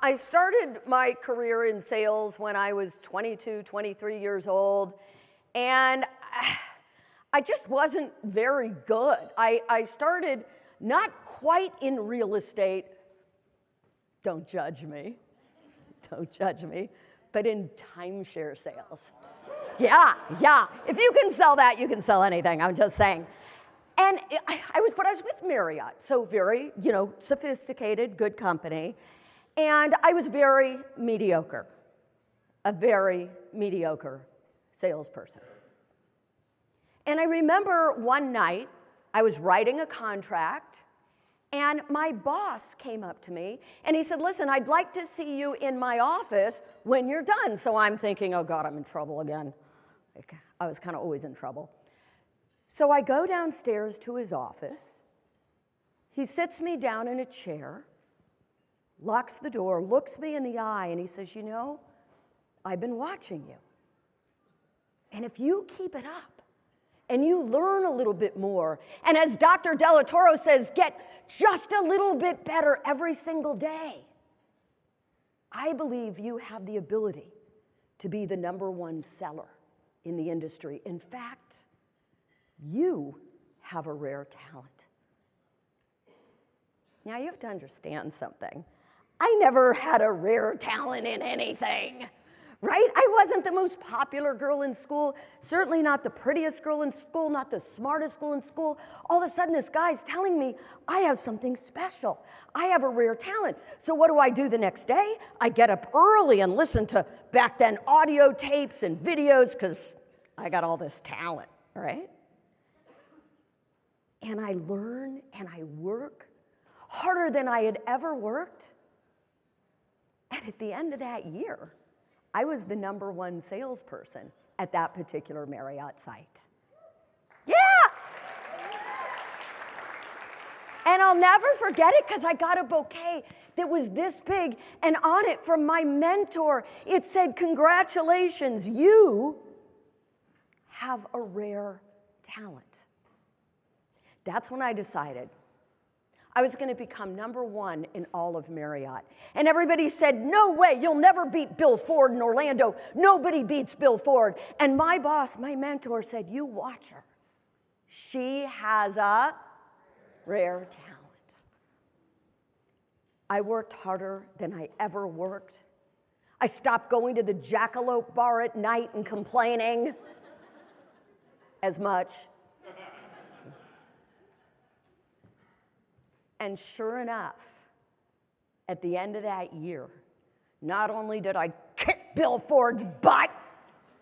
I started my career in sales when I was 22, 23 years old, and I just wasn't very good. I started not quite in real estate, don't judge me, but in timeshare sales. Yeah. If you can sell that, you can sell anything, I'm just saying. And I was with Marriott, so very, sophisticated, good company. And I was very mediocre, a very mediocre salesperson. And I remember one night, I was writing a contract, and my boss came up to me, and he said, listen, I'd like to see you in my office when you're done. So I'm thinking, oh God, I'm in trouble again. I was kind of always in trouble. So I go downstairs to his office. He sits me down in a chair, locks the door, looks me in the eye, and he says, I've been watching you. And if you keep it up and you learn a little bit more, and as Dr. Della Toro says, get just a little bit better every single day, I believe you have the ability to be the #1 seller in the industry. In fact, you have a rare talent. Now you have to understand something. I never had a rare talent in anything, right? I wasn't the most popular girl in school, certainly not the prettiest girl in school, not the smartest girl in school. All of a sudden, this guy's telling me I have something special. I have a rare talent. So what do I do the next day? I get up early and listen to, back then, audio tapes and videos, because I got all this talent, right? And I learn and I work harder than I had ever worked. And at the end of that year, I was the #1 salesperson at that particular Marriott site. Yeah! And I'll never forget it because I got a bouquet that was this big, and on it from my mentor, it said, congratulations, you have a rare talent. That's when I decided I was going to become #1 in all of Marriott. And everybody said, no way, you'll never beat Bill Ford in Orlando. Nobody beats Bill Ford. And my boss, my mentor, said, you watch her. She has a rare talent. I worked harder than I ever worked. I stopped going to the Jackalope bar at night and complaining as much. And sure enough, at the end of that year, not only did I kick Bill Ford's butt,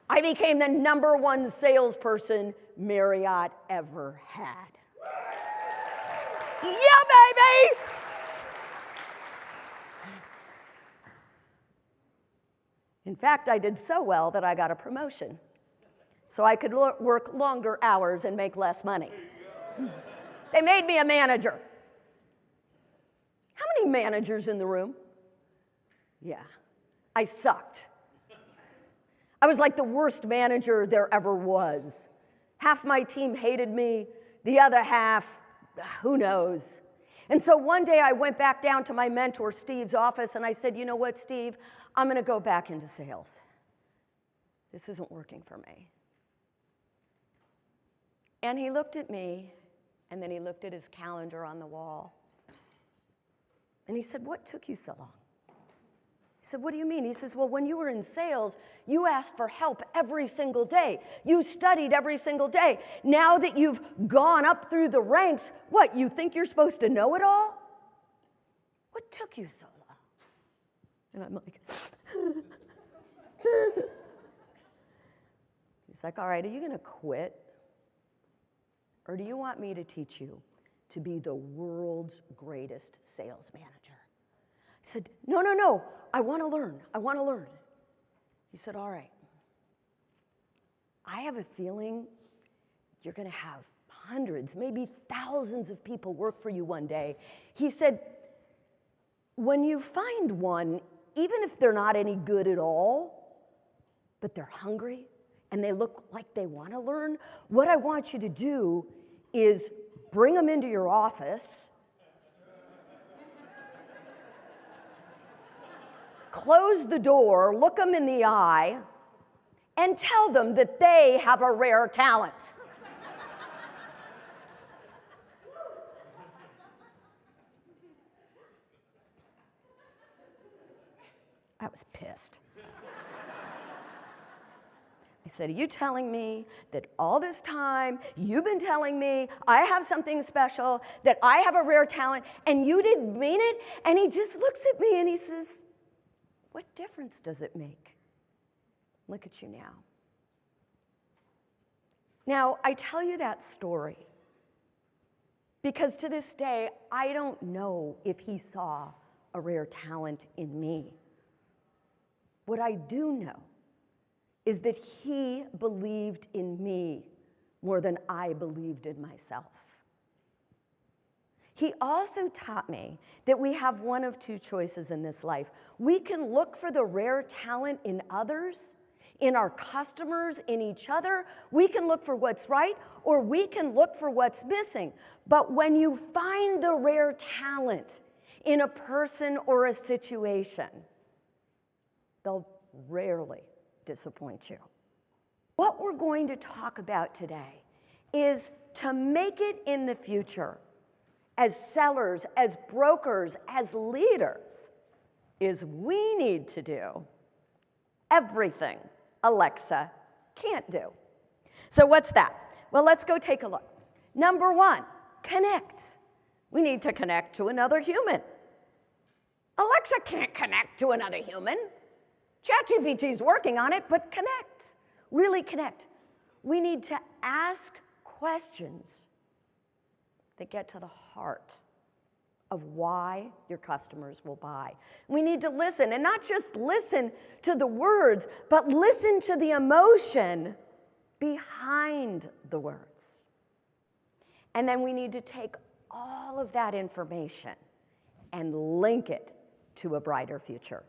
I became the #1 salesperson Marriott ever had. Yeah, baby! In fact, I did so well that I got a promotion, so I could work longer hours and make less money. They made me a manager. How many managers in the room? Yeah, I sucked. I was like the worst manager there ever was. Half my team hated me, the other half, who knows. And so one day I went back down to my mentor, Steve's office, and I said, you know what, Steve? I'm going to go back into sales. This isn't working for me. And he looked at me, and then he looked at his calendar on the wall. And he said, what took you so long? I said, what do you mean? He says, well, when you were in sales, you asked for help every single day. You studied every single day. Now that you've gone up through the ranks, what, you think you're supposed to know it all? What took you so long? And I'm like, he's like, all right, are you going to quit? Or do you want me to teach you to be the world's greatest sales manager? I said, no, I want to learn. He said, all right. I have a feeling you're going to have hundreds, maybe thousands of people work for you one day. He said, when you find one, even if they're not any good at all, but they're hungry and they look like they want to learn, what I want you to do is bring them into your office close the door, look them in the eye, and tell them that they have a rare talent. I was pissed. I said, are you telling me that all this time you've been telling me I have something special, that I have a rare talent, and you didn't mean it? And he just looks at me and he says, what difference does it make? Look at you now. Now, I tell you that story because to this day, I don't know if he saw a rare talent in me. What I do know is that he believed in me more than I believed in myself. He also taught me that we have one of two choices in this life. We can look for the rare talent in others, in our customers, in each other. We can look for what's right, or we can look for what's missing. But when you find the rare talent in a person or a situation, they'll rarely disappoint you. What we're going to talk about today is to make it in the future as sellers, as brokers, as leaders, is we need to do everything Alexa can't do. So what's that? Well, let's go take a look. Number one, connect. We need to connect to another human. Alexa can't connect to another human. ChatGPT is working on it, but connect. Really connect. We need to ask questions that get to the heart of why your customers will buy. We need to listen, and not just listen to the words, but listen to the emotion behind the words. And then we need to take all of that information and link it to a brighter future.